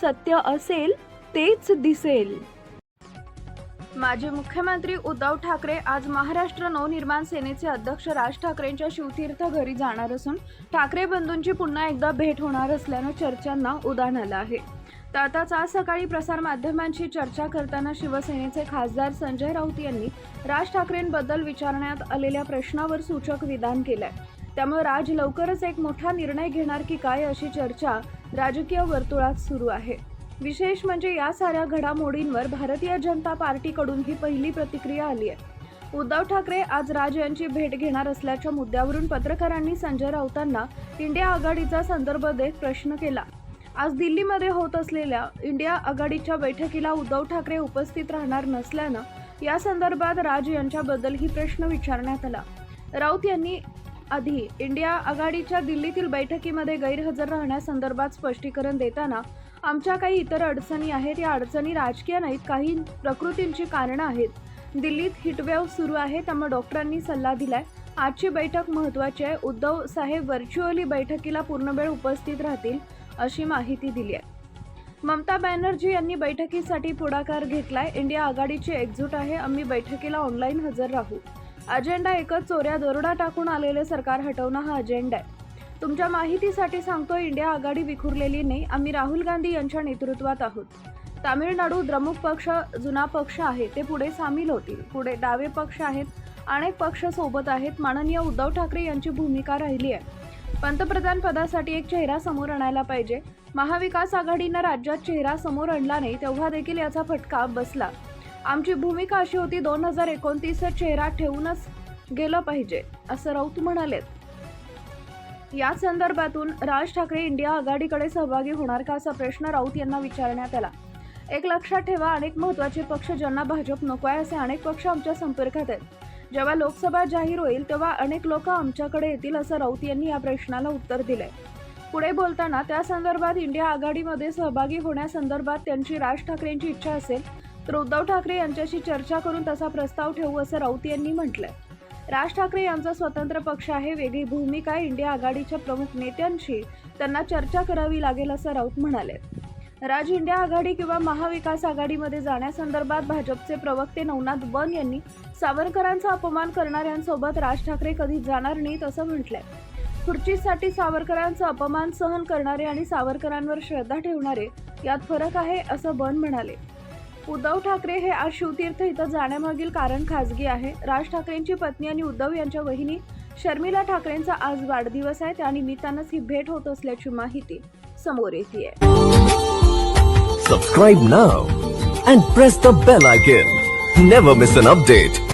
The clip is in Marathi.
सत्य असेल तेच दिसेल. माजी मुख्यमंत्री उद्धव ठाकरे आज महाराष्ट्र नवनिर्माण सेनेचे अध्यक्ष राज ठाकरेंच्या शिवतीर्थ घरी जाणार असून ठाकरे बंधूंची पुन्हा एकदा भेट होणार असल्यानं चर्चांना उधाण आलं आहे. त्यातच आज सकाळी प्रसारमाध्यमांशी चर्चा करताना शिवसेनेचे खासदार संजय राऊत यांनी राज ठाकरेंबद्दल विचारण्यात आलेल्या प्रश्नावर सूचक विधान केलंय. त्यामुळे राज लवकरच एक मोठा निर्णय घेणार की काय अशी चर्चा राजकीय वर्तुळात सुरू आहे. विशेष म्हणजे या साऱ्या घडामोडींवर भारतीय जनता पार्टीकडून ही पहिली प्रतिक्रिया आली आहे. उद्धव ठाकरे आज राज यांची भेट घेणार असल्याच्या मुद्द्यावरून पत्रकारांनी संजय राऊतांना इंडिया आघाडीचा संदर्भ देत प्रश्न केला. आज दिल्लीमध्ये होत असलेल्या इंडिया आघाडीच्या बैठकीला उद्धव ठाकरे उपस्थित राहणार नसल्यानं या संदर्भात राज यांच्याबद्दलही प्रश्न विचारण्यात आला. राऊत यांनी आधी इंडिया आघाडीच्या दिल्लीतील बैठकीमध्ये गैरहजर राहण्यासंदर्भात स्पष्टीकरण देताना आमच्या काही इतर अडचणी आहेत, या अडचणी राजकीय नाहीत, काही प्रकृतींची कारणं आहेत. दिल्लीत हिटवेव्ह सुरू आहे, त्यामुळे डॉक्टरांनी सल्ला दिलाय. आजची बैठक महत्त्वाची आहे. उद्धव साहेब व्हर्च्युअली बैठकीला पूर्ण वेळ उपस्थित राहतील अशी माहिती दिली आहे. ममता बॅनर्जी यांनी बैठकीसाठी पुढाकार घेतलाय. इंडिया आघाडीची एकजूट आहे, आम्ही बैठकीला ऑनलाईन हजर राहू. अजेंडा एकच, चोऱ्या दरोडा टाकून आलेले सरकार हटवणं हा अजेंडा आहे. तुमच्या माहितीसाठी सांगतो, इंडिया आघाडी विखुरलेली नाही. आम्ही राहुल गांधी यांच्या नेतृत्वात आहोत. तामिळनाडू द्रमुक पक्ष जुना पक्ष आहे, ते पुढे सामील होतील. पुढे डावे पक्ष आहेत, अनेक पक्ष सोबत आहेत. माननीय उद्धव ठाकरे यांची भूमिका राहिली आहे. पंतप्रधान पदासाठी एक चेहरा समोर आणायला पाहिजे. महाविकास आघाडीनं राज्यात चेहरा समोर आणला नाही, तेव्हा देखील याचा फटका बसला. आमची भूमिका अशी होती, 2029 चेहरा ठेवूनच गेलं पाहिजे असं राऊत म्हणाले. या संदर्भातून राज ठाकरे इंडिया आघाडीकडे सहभागी होणार का असा प्रश्न राऊत यांना विचारण्यात आला. एक लक्षात ठेवा, अनेक महत्त्वाचे पक्ष ज्यांना भाजप नको आहे असे अनेक पक्ष आमच्या संपर्कात आहेत. जेव्हा लोकसभा जाहीर होईल तेव्हा अनेक लोक आमच्याकडे येतील असं राऊत यांनी या प्रश्नाला उत्तर दिलंय. पुढे बोलताना त्या संदर्भात इंडिया आघाडीमध्ये सहभागी होण्यासंदर्भात त्यांची राज ठाकरेंची इच्छा असेल तर उद्धव ठाकरे यांच्याशी चर्चा करून तसा प्रस्ताव ठेवू असं राऊत यांनी म्हटलंय. राज ठाकरे यांचा स्वतंत्र पक्ष आहे, वेगळी भूमिका आहे. इंडिया आघाडीच्या प्रमुख नेत्यांशी त्यांना चर्चा करावी लागेल असं राऊत म्हणाले. राज इंडिया आघाडी किंवा महाविकास आघाडीमध्ये जाण्यासंदर्भात भाजपचे प्रवक्ते नवनाथ बन यांनी सावरकरांचा अपमान करणाऱ्यांसोबत राज ठाकरे कधी जाणार नाहीत असं म्हटलंय. खुर्चीसाठी सावरकरांचा अपमान सहन करणारे आणि सावरकरांवर श्रद्धा ठेवणारे यात फरक आहे असं बन म्हणाले. उद्धव ठाकरे हे आज शिवतीर्थ इथं जाण्यामागील कारण खासगी आहे. राज ठाकरेंची पत्नी आणि उद्धव यांच्या वहिनी शर्मिला ठाकरेंचा आज वाढदिवस आहे, त्यानिमित्तानंच ही भेट होत असल्याची माहिती समोर येतेय. Subscribe now and press the bell icon. Never miss an update.